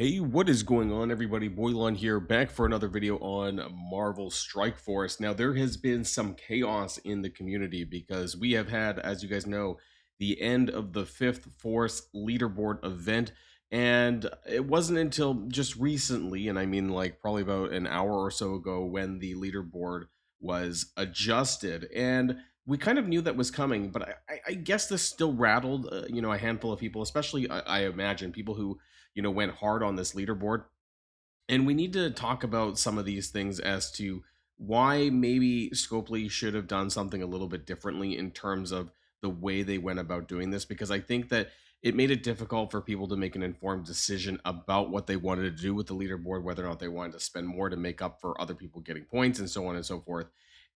Hey, what is going on, everybody? Boilon here, back for another video on Marvel Strike Force. Now, there has been some chaos in the community because we have had, as you guys know, the end of the Fifth Force Leaderboard event, and it wasn't until just recently, and I mean like probably about an hour or so ago, when the leaderboard was adjusted, and we kind of knew that was coming, but I guess this still rattled, a handful of people, especially I imagine people who went hard on this leaderboard. And we need to talk about some of these things as to why maybe Scopely should have done something a little bit differently in terms of the way they went about doing this, because I think that it made it difficult for people to make an informed decision about what they wanted to do with the leaderboard, whether or not they wanted to spend more to make up for other people getting points and so on and so forth.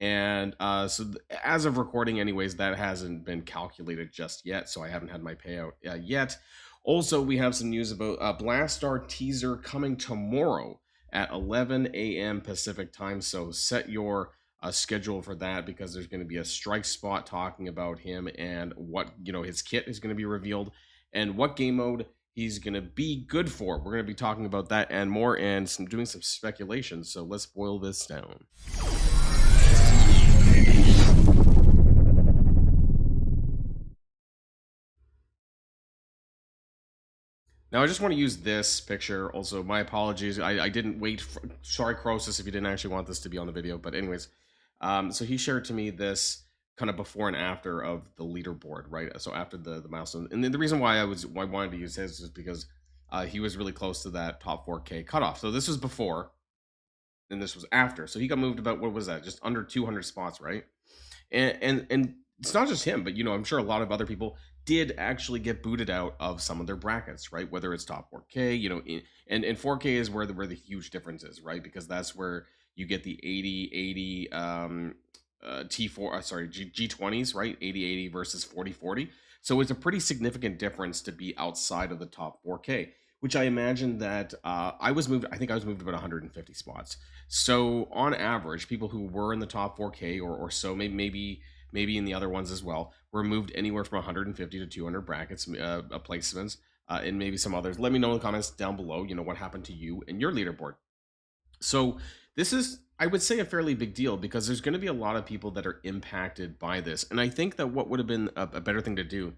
And as of recording, anyways, that hasn't been calculated just yet, so I haven't had my payout yet. Also, we have some news about Blastaar teaser coming tomorrow at 11 a.m. Pacific time. So set your schedule for that, because there's going to be a strike spot talking about him and what his kit is going to be revealed and what game mode he's going to be good for. We're going to be talking about that and more, and doing some speculation. So let's boil this down. Now, I just want to use this picture. Also, my apologies. I didn't wait. Sorry, Croesus, if you didn't actually want this to be on the video. But anyways, so he shared to me this kind of before and after of the leaderboard, right? So after the milestone. And then the reason why I wanted to use his is because he was really close to that top 4K cutoff. So this was before, and this was after. So he got moved about, what was that? Just under 200 spots, right? And it's not just him, but I'm sure a lot of other people did actually get booted out of some of their brackets, right? Whether it's top 4K, and 4K is where the huge difference is, right? Because that's where you get the 80 T4, G20s, right? 80 versus 40. So it's a pretty significant difference to be outside of the top 4K, which I imagine that I think I was moved about 150 spots. So on average, people who were in the top 4K or so, maybe in the other ones as well, were moved anywhere from 150 to 200 brackets, placements, and maybe some others. Let me know in the comments down below, what happened to you and your leaderboard. So this is, I would say, a fairly big deal, because there's going to be a lot of people that are impacted by this. And I think that what would have been a better thing to do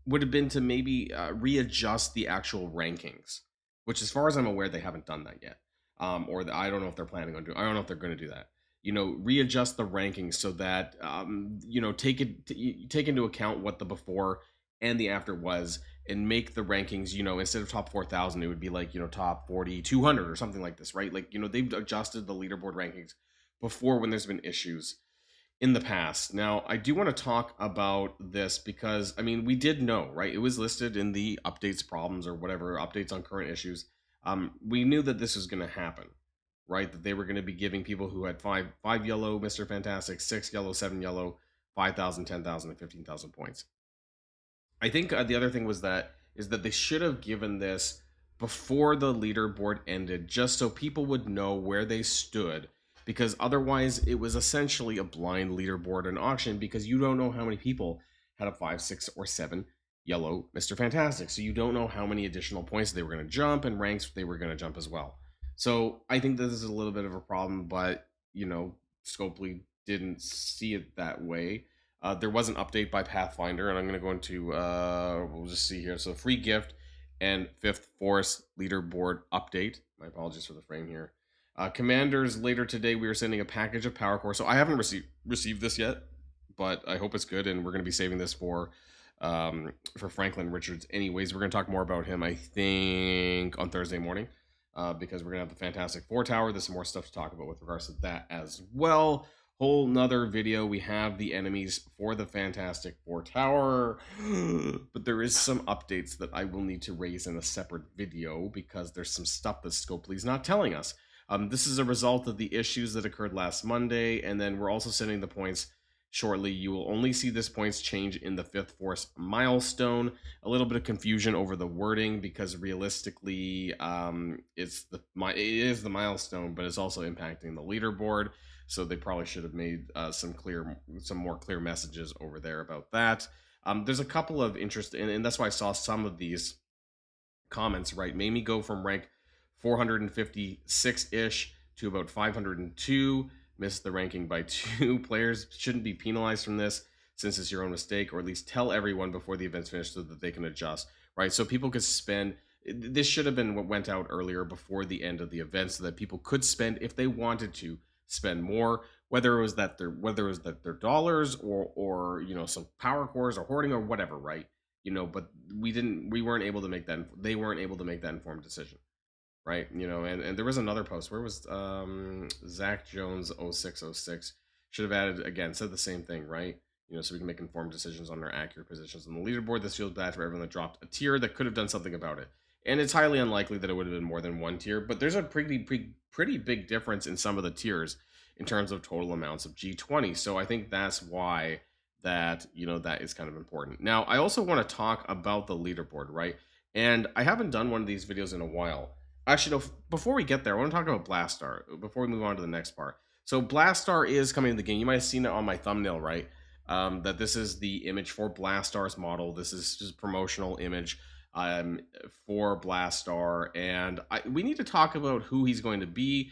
would have been to maybe readjust the actual rankings, which, as far as I'm aware, they haven't done that yet. I don't know if they're planning on doing. I don't know if they're going to do that. Readjust the rankings so that take into account what the before and the after was, and make the rankings, instead of top 4,000, it would be like top 4,200 or something like this, right? Like they've adjusted the leaderboard rankings before when there's been issues in the past. Now, I do want to talk about this because, I mean, we did know, right? It was listed in the updates problems or whatever, updates on current issues. We knew that this was going to happen, right? That they were going to be giving people who had five yellow Mr. Fantastic, 6 yellow, 7 yellow, 5,000, 10,000, and 15,000 points. I think the other thing is that they should have given this before the leaderboard ended, just so people would know where they stood, because otherwise it was essentially a blind leaderboard and auction, because you don't know how many people had a 5, 6, or 7 yellow Mr. Fantastic. So you don't know how many additional points they were going to jump and ranks they were going to jump as well. So I think this is a little bit of a problem, but Scopely didn't see it that way. There was an update by Pathfinder, and I'm going to go into, we'll just see here. So free gift and Fifth Force leaderboard update. My apologies for the frame here. Commanders, later today, we are sending a package of Power Core. So I haven't received this yet, but I hope it's good, and we're going to be saving this for Franklin Richards. Anyways, we're going to talk more about him, I think, on Thursday morning, because we're going to have the Fantastic Four Tower. There's some more stuff to talk about with regards to that as well. Whole nother video. We have the enemies for the Fantastic Four Tower, but there is some updates that I will need to raise in a separate video, because there's some stuff that Scopely's not telling us. This is a result of the issues that occurred last Monday, and then we're also sending the points shortly. You will only see this points change in the Fifth Force milestone. A little bit of confusion over the wording, because realistically, it is the milestone, but it's also impacting the leaderboard. So they probably should have made some more clear messages over there about that. There's a couple of interest, and that's why I saw some of these comments, right, made me go from rank 456-ish to about 502. Missed the ranking by 2. Players shouldn't be penalized from this since it's your own mistake, or at least tell everyone before the event's finished so that they can adjust, right? So people could spend, this should have been what went out earlier before the end of the event so that people could spend, if they wanted to, spend more, whether it was that their dollars or some power cores or hoarding or whatever, right? But we weren't able to make that, they weren't able to make that informed decision, right? And there was another post where was Zach Jones 0606 should have added, again, said the same thing, right? So we can make informed decisions on their accurate positions on the leaderboard. This feels bad for everyone that dropped a tier that could have done something about it. And it's highly unlikely that it would have been more than one tier, but there's a pretty big difference in some of the tiers in terms of total amounts of G20. So I think that's why that is kind of important. Now, I also want to talk about the leaderboard, right? And I haven't done one of these videos in a while. Actually, no, before we get there, I want to talk about Blastaar before we move on to the next part. So Blastaar is coming to the game. You might have seen it on my thumbnail, right? That this is the image for Blastaar's model. This is just a promotional image for Blastaar, and we need to talk about who he's going to be.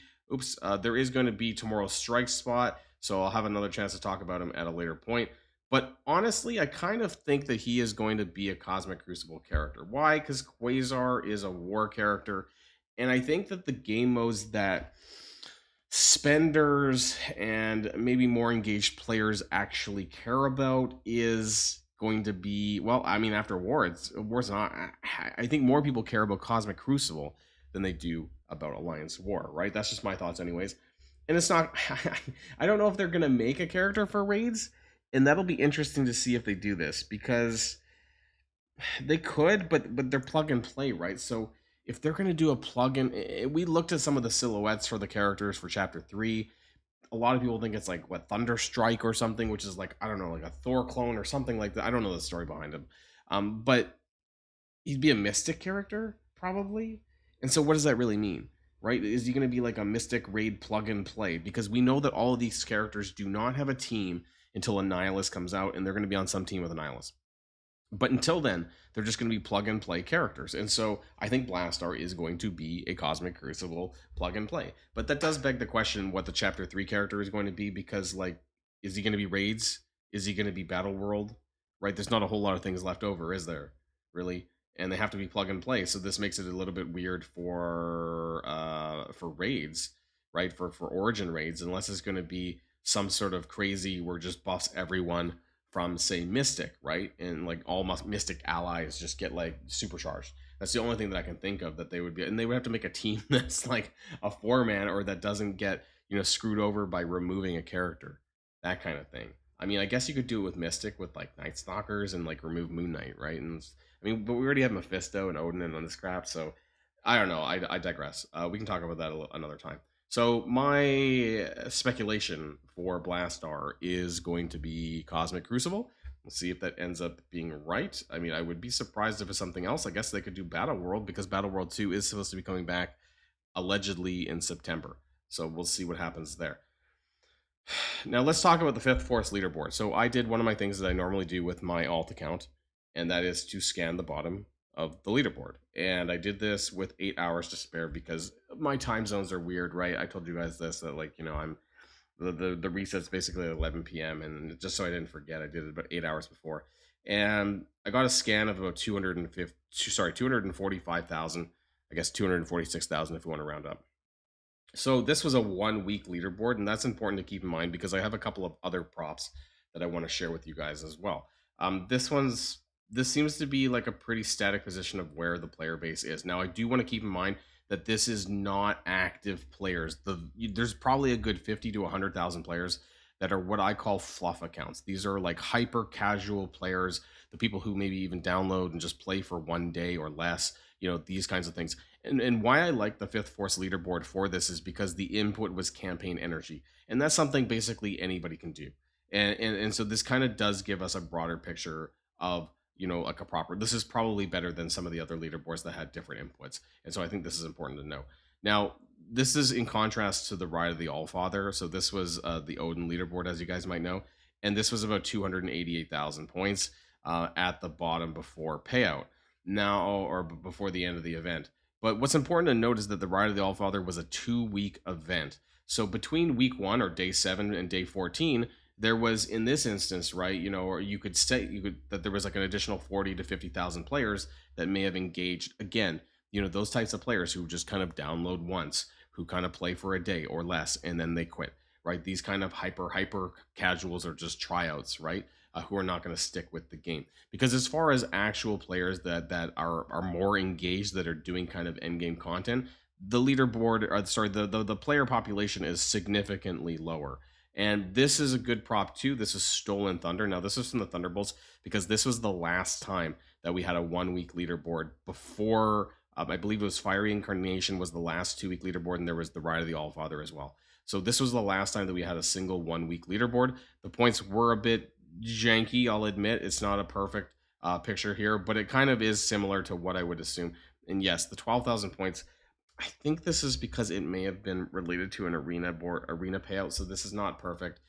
There is going to be tomorrow's strike spot, so I'll have another chance to talk about him at a later point. But honestly, I kind of think that he is going to be a Cosmic Crucible character. Why? Because Quasar is a war character, and I think that the game modes that spenders and maybe more engaged players actually care about is going to be, well, I mean, after war's not, I think more people care about Cosmic Crucible than they do about Alliance War, right? That's just my thoughts anyways. And it's not, I don't know if they're going to make a character for raids, and that'll be interesting to see if they do this, because they could, but they're plug and play, right? So if they're going to do a plug-in, we looked at some of the silhouettes for the characters for Chapter 3. A lot of people think it's like, what, Thunderstrike or something, which is like, I don't know, like a Thor clone or something like that. I don't know the story behind him. But he'd be a Mystic character, probably. And so what does that really mean, right? Is he going to be like a Mystic raid plug-and-play? Because we know that all of these characters do not have a team until Annihilus comes out, and they're going to be on some team with Annihilus. But until then, they're just going to be plug-and-play characters. And so I think Blastaar is going to be a Cosmic Crucible plug-and-play. But that does beg the question what the Chapter 3 character is going to be, because, like, is he going to be raids? Is he going to be Battle World? Right? There's not a whole lot of things left over, is there? Really? And they have to be plug-and-play, so this makes it a little bit weird for raids, right? For Origin raids, unless it's going to be some sort of crazy where just buffs everyone from, say, Mystic, right? And like all Mystic allies just get like supercharged. That's the only thing that I can think of that they would be, and they would have to make a team that's like a 4-man or that doesn't get screwed over by removing a character, that kind of thing. I mean, I guess you could do it with Mystic with like Night Stalkers and like remove Moon Knight, right? And but we already have Mephisto and Odin and on the scrap, so I don't know. I digress. We can talk about that another time. So my speculation for Blastaar is going to be Cosmic Crucible. We'll see if that ends up being right. I mean, I would be surprised if it's something else. I guess they could do Battle World, because Battle World 2 is supposed to be coming back allegedly in September. So we'll see what happens there. Now let's talk about the 5th Force leaderboard. So I did one of my things that I normally do with my alt account, and that is to scan the bottom of the leaderboard. And I did this with 8 hours to spare because my time zones are weird, right? I told you guys this, that like, I'm the reset's basically at 11 p.m. and just so I didn't forget, I did it about 8 hours before. And I got a scan of about 245,000, I guess 246,000 if you want to round up. So this was a 1-week leaderboard, and that's important to keep in mind because I have a couple of other props that I want to share with you guys as well. This seems to be like a pretty static position of where the player base is. Now, I do want to keep in mind that this is not active players. There's probably a good 50 to 100,000 players that are what I call fluff accounts. These are like hyper casual players, the people who maybe even download and just play for 1 day or less, these kinds of things. And why I like the 5th Force leaderboard for this is because the input was campaign energy. And that's something basically anybody can do. And so this kind of does give us a broader picture of, like a proper, this is probably better than some of the other leaderboards that had different inputs. And so I think this is important to know. Now, this is in contrast to the Ride of the Allfather. So this was the Odin leaderboard, as you guys might know. And this was about 288,000 points at the bottom before payout. now or before the end of the event. But what's important to note is that the Ride of the Allfather was a 2-week event. So between week 1 or day 7 and day 14, there was, in this instance, right, you know, or you could say that there was like an additional 40 to 50,000 players that may have engaged. Again, you know, those types of players who just kind of download once, who kind of play for a day or less and then they quit, right? These kind of hyper casuals are just tryouts, right? Who are not going to stick with the game. Because as far as actual players that are more engaged, that are doing kind of end game content, the leaderboard, or sorry, the player population is significantly lower. And this is a good prop too. This is Stolen Thunder. Now this is from the Thunderbolts because this was the last time that we had a 1-week leaderboard before. I believe it was Fiery Incarnation was the last 2-week leaderboard, and there was the Ride of the Allfather as well. So this was the last time that we had a single 1-week leaderboard. The points were a bit janky, I'll admit. It's not a perfect picture here, but it kind of is similar to what I would assume. And yes, the 12,000 points, I think this is because it may have been related to an arena payout, so this is not perfect.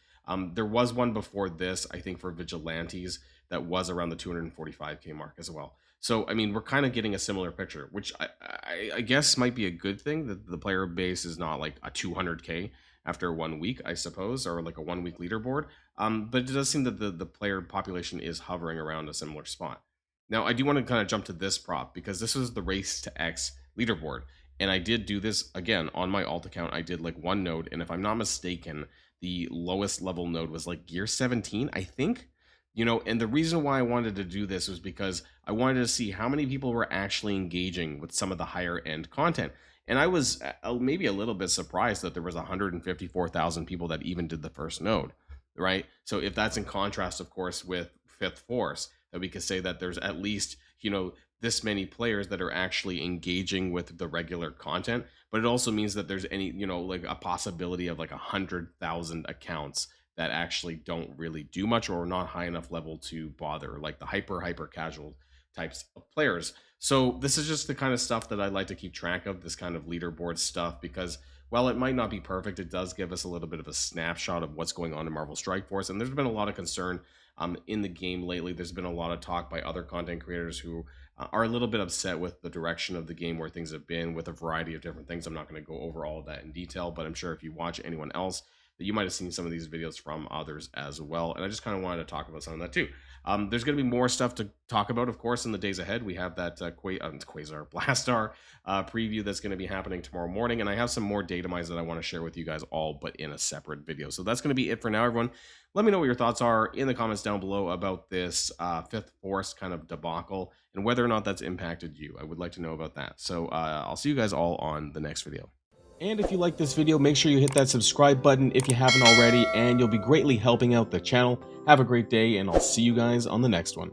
There was one before this, I think, for Vigilantes that was around the 245k mark as well. So, I mean, we're kind of getting a similar picture, which I guess might be a good thing, that the player base is not like a 200k after 1 week, I suppose, or like a 1-week leaderboard. But it does seem that the player population is hovering around a similar spot. Now, I do want to kind of jump to this prop because this was the Race to X leaderboard. And I did do this, again, on my alt account. I did like one node, and if I'm not mistaken, the lowest level node was like gear 17, I think. You know, and the reason why I wanted to do this was because I wanted to see how many people were actually engaging with some of the higher end content. And I was maybe a little bit surprised that there was 154,000 people that even did the first node, right? So if that's in contrast, of course, with Fifth Force, that we could say that there's at least, you know, this many players that are actually engaging with the regular content. But it also means that there's any, you know, like a possibility of like 100,000 accounts that actually don't really do much or are not high enough level to bother, like the hyper casual types of players. So this is just the kind of stuff that I like to keep track of, this kind of leaderboard stuff, because while it might not be perfect, it does give us a little bit of a snapshot of what's going on in Marvel Strike Force. And there's been a lot of concern in the game lately. There's been a lot of talk by other content creators who are a little bit upset with the direction of the game, where things have been with a variety of different things. I'm not going to go over all of that in detail, but I'm sure if you watch anyone else, that you might have seen some of these videos from others as well. And I just kind of wanted to talk about some of that too. There's going to be more stuff to talk about, of course, in the days ahead. We have that Blastaar preview that's going to be happening tomorrow morning. And I have some more data mines that I want to share with you guys all, but in a separate video. So that's going to be it for now, everyone. Let me know what your thoughts are in the comments down below about this Fifth Force kind of debacle and whether or not that's impacted you. I would like to know about that. So I'll see you guys all on the next video. And if you like this video, make sure you hit that subscribe button if you haven't already, and you'll be greatly helping out the channel. Have a great day, and I'll see you guys on the next one.